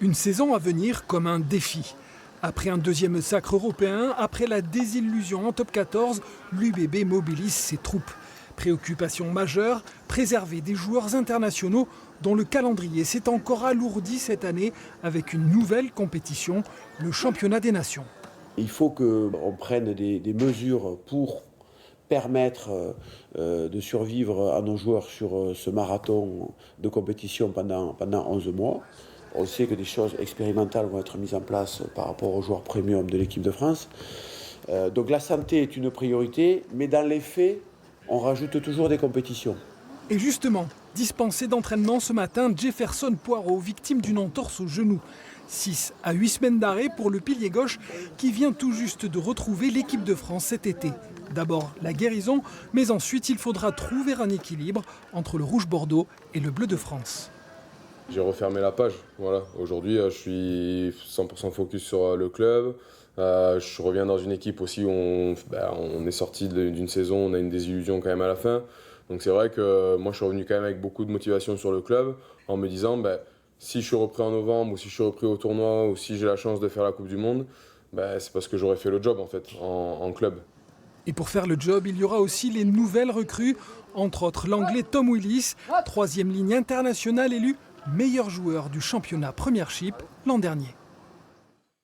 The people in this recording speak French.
Une saison à venir comme un défi. Après un deuxième sacre européen, après la désillusion en top 14, l'UBB mobilise ses troupes. Préoccupation majeure, préserver des joueurs internationaux dont le calendrier s'est encore alourdi cette année avec une nouvelle compétition, le championnat des nations. Il faut qu'on prenne des mesures pour permettre de survivre à nos joueurs sur ce marathon de compétition pendant 11 mois. On sait que des choses expérimentales vont être mises en place par rapport aux joueurs premium de l'équipe de France. Donc la santé est une priorité, mais dans les faits, on rajoute toujours des compétitions. Et justement, dispensé d'entraînement ce matin, Jefferson Poirot, victime d'une entorse au genou. 6 à 8 semaines d'arrêt pour le pilier gauche qui vient tout juste de retrouver l'équipe de France cet été. D'abord la guérison, mais ensuite il faudra trouver un équilibre entre le rouge Bordeaux et le bleu de France. J'ai refermé la page. Voilà. Aujourd'hui, je suis 100% focus sur le club. Je reviens dans une équipe aussi où on est sorti d'une saison, on a une désillusion quand même à la fin. Donc c'est vrai que moi je suis revenu quand même avec beaucoup de motivation sur le club en me disant si je suis repris en novembre ou si je suis repris au tournoi ou si j'ai la chance de faire la Coupe du Monde, c'est parce que j'aurais fait le job en fait en club. Et pour faire le job, il y aura aussi les nouvelles recrues, entre autres l'anglais Tom Willis, troisième ligne internationale élu meilleur joueur du championnat Premiership l'an dernier.